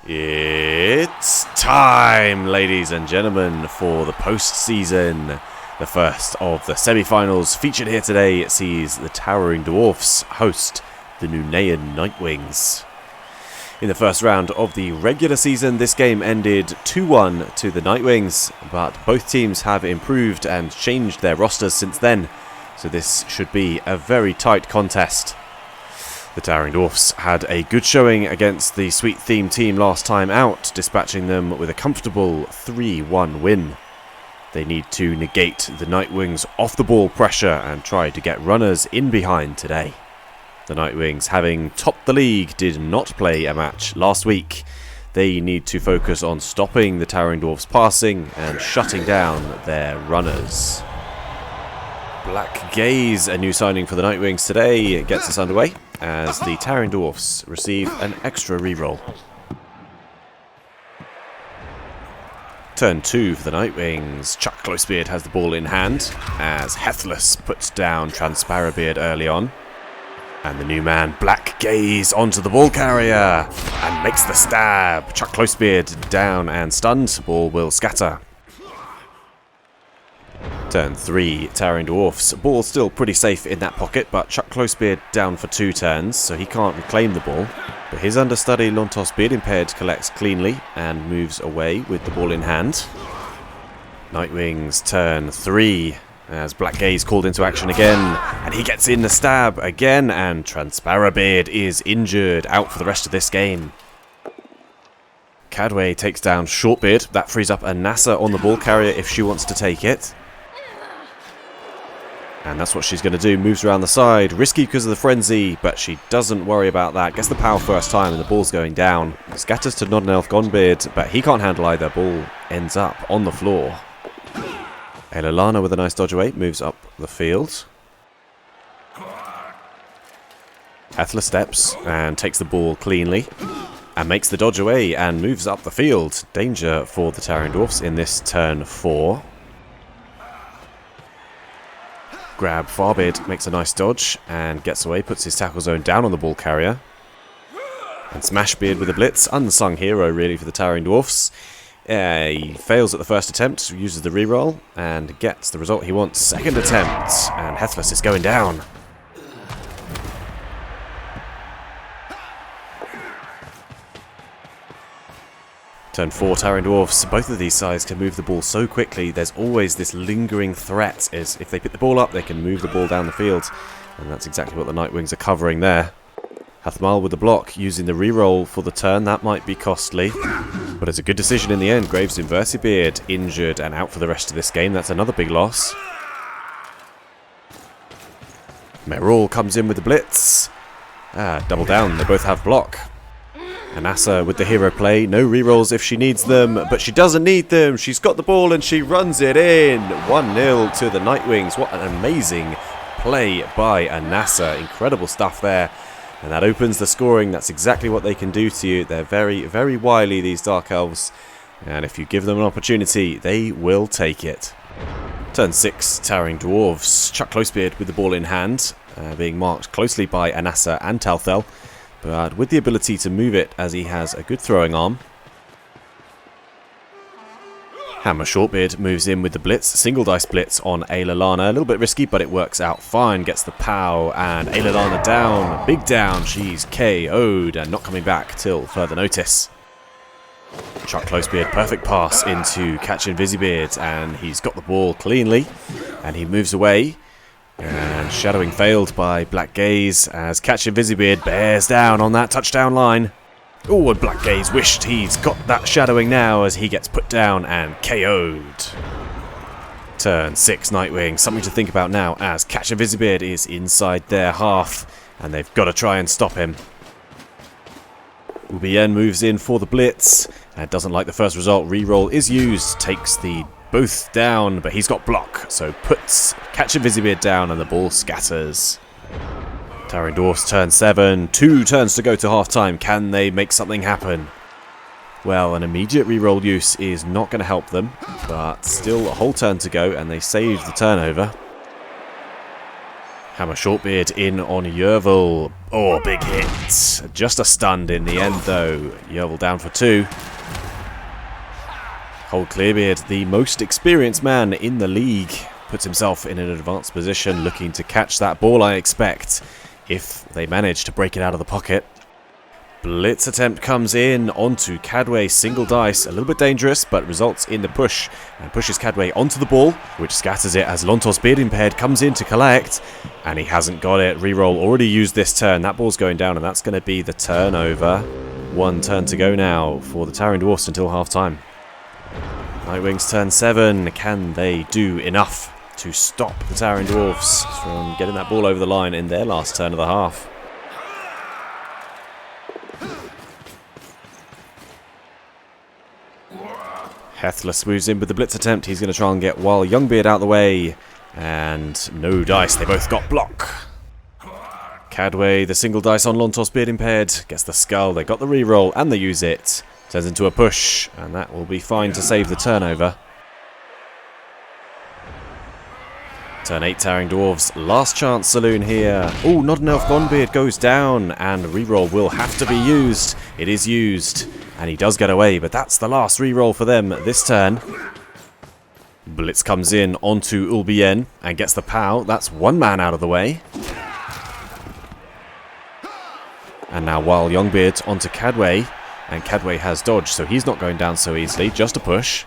It's time, ladies and gentlemen, for the postseason. The first of the semi-finals featured here today sees the Towering Dwarfs host the Nuneean Nightwings. In the first round of the regular season, this game ended 2-1 to the Nightwings, but both teams have improved and changed their rosters since then, so this should be a very tight contest. The Towering Dwarfs had a good showing against the Sweet Theme team last time out, dispatching them with a comfortable 3-1 win. They need to negate the Nightwings' off-the-ball pressure and try to get runners in behind today. The Nightwings, having topped the league, did not play a match last week. They need to focus on stopping the Towering Dwarfs' passing and shutting down their runners. Black Gaze, a new signing for the Nightwings today, gets us underway as the Towering Dwarfs receive an extra reroll. Turn 2 for the Nightwings. Chuck Closebeard has the ball in hand as Heathless puts down Transparentbeard early on. And the new man, Black Gaze, onto the ball carrier and makes the stab. Chuck Closebeard down and stunned. Ball will scatter. Turn 3, Towering Dwarfs. Ball still pretty safe in that pocket, but Chuck Closebeard down for 2 turns, so he can't reclaim the ball. But his understudy, Lontos Beard Impaired, collects cleanly and moves away with the ball in hand. Nightwings turn 3, as Black Gaze called into action again, and he gets in the stab again, and Transparentbeard is injured, out for the rest of this game. Cadway takes down Shortbeard. That frees up a NASA on the ball carrier if she wants to take it. And that's what she's going to do. Moves around the side. Risky because of the frenzy, but she doesn't worry about that. Gets the power first time and the ball's going down. Scatters to Not an Elf Gonebeard, but he can't handle either. Ball ends up on the floor. Elolana with a nice dodge away moves up the field. Athla steps and takes the ball cleanly and makes the dodge away and moves up the field. Danger for the Towering Dwarfs in this turn 4. Grab Farbeard makes a nice dodge and gets away, puts his tackle zone down on the ball carrier. And Smashbeard with a blitz, unsung hero really for the Towering Dwarfs. He fails at the first attempt, uses the reroll and gets the result he wants. Second attempt, and Heathless is going down. Turn 4, Towering Dwarfs. Both of these sides can move the ball so quickly. There's always this lingering threat, is if they pick the ball up, they can move the ball down the field. And that's exactly what the Nightwings are covering there. Hathmal with the block, using the reroll for the turn. That might be costly, but it's a good decision in the end. Graves Inversibeard injured and out for the rest of this game. That's another big loss. Merrill comes in with the blitz. Double down. They both have block. Anassa with the hero play. No rerolls if she needs them, but she doesn't need them. She's got the ball and she runs it in. 1-0 to the Nightwings. What an amazing play by Anassa. Incredible stuff there. And that opens the scoring. That's exactly what they can do to you. They're very, very wily, these Dark Elves. And if you give them an opportunity, they will take it. Turn 6, Towering Dwarves. Chuck Closebeard with the ball in hand, being marked closely by Anassa and Talthel, but with the ability to move it as he has a good throwing arm. Hammer Shortbeard moves in with the blitz, single dice blitz on Aililana. A little bit risky, but it works out fine. Gets the pow, and Aililana down. Big down. She's KO'd and not coming back till further notice. Chuck Closebeard, perfect pass into Catch Invisibeard, and he's got the ball cleanly, and he moves away. And shadowing failed by Black Gaze as Catch Invisibeard bears down on that touchdown line. Oh, and Black Gaze wished he's got that shadowing now as he gets put down and KO'd. Turn 6, Nightwing. Something to think about now as Catch Invisibeard is inside their half and they've got to try and stop him. Ubien moves in for the blitz and doesn't like the first result. Reroll is used, takes the both down, but he's got block, so puts Catch Invisibeard down and the ball scatters. Towering Dwarfs turn 7, 2 turns to go to half-time. Can they make something happen? Well, an immediate reroll use is not going to help them, but still a whole turn to go and they save the turnover. Hammer Shortbeard in on Yervil. Oh, big hit. Just a stunned in the end, though. Yervil down for 2. Hold Clearbeard, the most experienced man in the league, puts himself in an advanced position, looking to catch that ball, I expect, if they manage to break it out of the pocket. Blitz attempt comes in onto Cadway, single dice, a little bit dangerous, but results in the push, and pushes Cadway onto the ball, which scatters it as Lontos Beard Impaired comes in to collect, and he hasn't got it. Reroll already used this turn, that ball's going down, and that's going to be the turnover. 1 turn to go now for the Towering Dwarfs until half-time. Nightwings turn 7, can they do enough to stop the Towering Dwarfs from getting that ball over the line in their last turn of the half? Hethless moves in with the blitz attempt. He's going to try and get Wild Youngbeard out of the way. And no dice. They both got block. Cadway, the single dice on Lontos Beard Impaired. Gets the skull. They got the reroll and they use it. Turns into a push. And that will be fine to save the turnover. Turn 8 Towering Dwarves. Last chance saloon here. Oh, Not an Elf Gonbeard goes down. And reroll will have to be used. It is used. And he does get away, but that's the last reroll for them this turn. Blitz comes in onto Ulbien and gets the POW. That's 1 man out of the way. And now Wild Youngbeard onto Cadway. And Cadway has dodge, so he's not going down so easily. Just a push.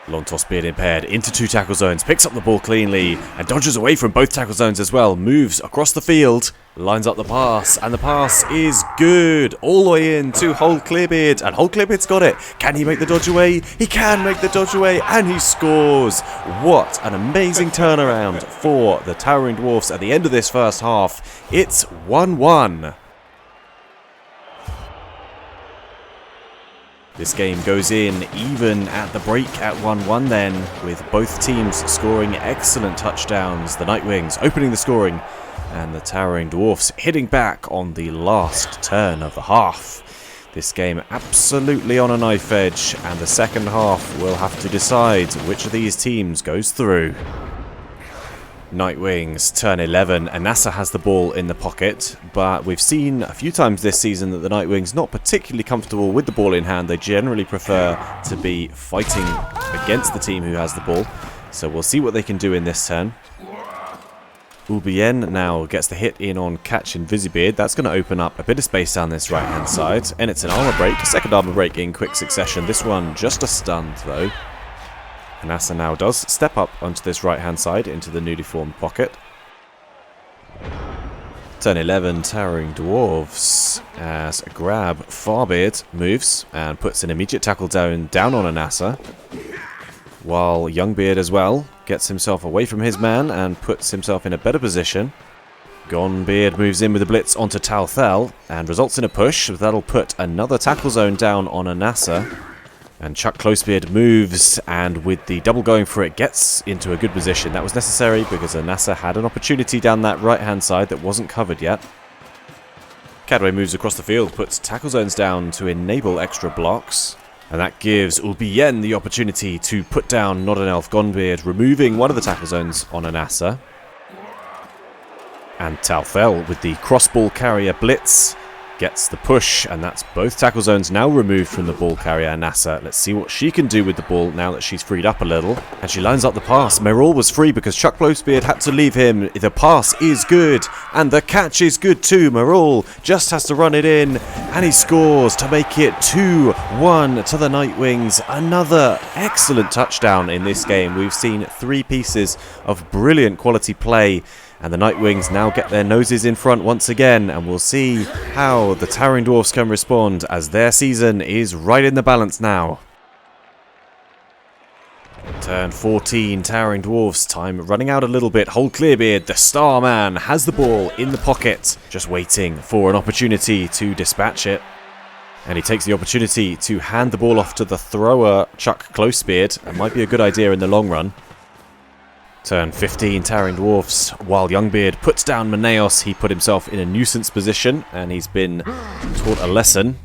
Lontos Beard Impaired into 2 tackle zones. Picks up the ball cleanly and dodges away from both tackle zones as well. Moves across the field. Lines up the pass, and the pass is good. All the way in to Hold Clearbeard, and Hold Clearbeard's got it. Can he make the dodge away? He can make the dodge away, and he scores. What an amazing turnaround for the Towering Dwarfs at the end of this first half. It's 1-1. This game goes in even at the break at 1-1 then, with both teams scoring excellent touchdowns. The Nightwings opening the scoring, and the Towering Dwarfs hitting back on the last turn of the half. This game absolutely on a knife edge, and the second half will have to decide which of these teams goes through. Nightwings turn 11. Anasa has the ball in the pocket, but we've seen a few times this season that the Nightwings not particularly comfortable with the ball in hand. They generally prefer to be fighting against the team who has the ball, so we'll see what they can do in this turn. Ulbien now gets the hit in on Catch Invisibeard. That's going to open up a bit of space down this right hand side, and it's an armor break, a second armor break in quick succession. This one just a stunned though. Anasa now does step up onto this right-hand side into the newly formed pocket. Turn 11, Towering Dwarves, as a grab, Farbeard moves and puts an immediate tackle down on Anasa. While Youngbeard as well gets himself away from his man and puts himself in a better position. Gonbeard moves in with a blitz onto Talthel and results in a push. That'll put another tackle zone down on Anasa. And Chuck Closebeard moves, and with the double going for it, gets into a good position. That was necessary because Anasa had an opportunity down that right-hand side that wasn't covered yet. Cadway moves across the field, puts tackle zones down to enable extra blocks. And that gives Ulbien the opportunity to put down Not an Elf Gonbeard, removing one of the tackle zones on Anasa. And Talthel with the cross-ball carrier blitz gets the push, and that's both tackle zones now removed from the ball carrier Anasa. Let's see what she can do with the ball now that she's freed up a little. And she lines up the pass. Merrill was free because Chuck Closebeard had to leave him. The pass is good, and the catch is good too. Merrill just has to run it in, and he scores to make it 2-1 to the Nightwings. Another excellent touchdown in this game. We've seen 3 pieces of brilliant quality play, and the Nightwings now get their noses in front once again, and we'll see how the Towering Dwarfs can respond as their season is right in the balance now. Turn 14, Towering Dwarfs. Time running out a little bit. Hold Clearbeard, the star man, has the ball in the pocket, just waiting for an opportunity to dispatch it. And he takes the opportunity to hand the ball off to the thrower, Chuck Closebeard. That might be a good idea in the long run. Turn 15, Towering Dwarfs. While Youngbeard puts down Maneos, he put himself in a nuisance position, and he's been taught a lesson.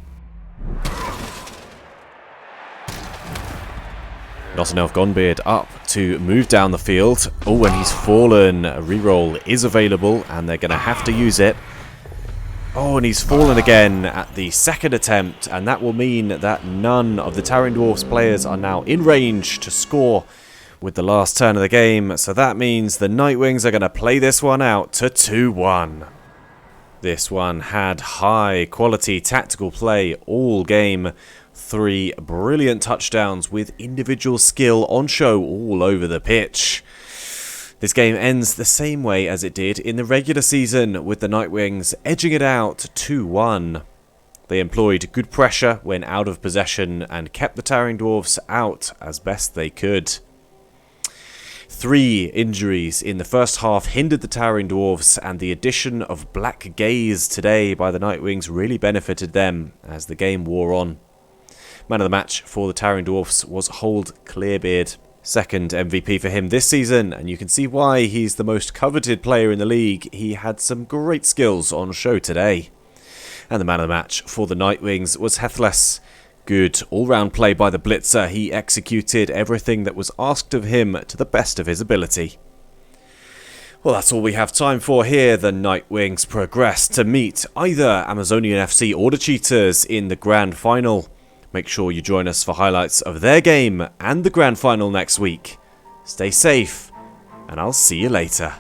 Not an Elf Gonbeard up to move down the field. Oh, and he's fallen. A reroll is available, and they're going to have to use it. Oh, and he's fallen again at the second attempt, and that will mean that none of the Towering Dwarfs players are now in range to score with the last turn of the game. So that means the Nightwings are going to play this one out to 2-1. This one had high quality tactical play all game. 3 brilliant touchdowns with individual skill on show all over the pitch. This game ends the same way as it did in the regular season, with the Nightwings edging it out 2-1. They employed good pressure when out of possession and kept the Towering Dwarfs out as best they could. 3 injuries in the first half hindered the Towering Dwarfs, and the addition of Black Gaze today by the Nightwings really benefited them as the game wore on. Man of the match for the Towering Dwarfs was Hold Clearbeard. Second MVP for him this season, and you can see why he's the most coveted player in the league. He had some great skills on show today. And the man of the match for the Nightwings was Hethless. Good all-round play by the Blitzer. He executed everything that was asked of him to the best of his ability. Well, that's all we have time for here. The Nightwings progress to meet either Amazonian FC or the Cheetahs in the Grand Final. Make sure you join us for highlights of their game and the Grand Final next week. Stay safe, and I'll see you later.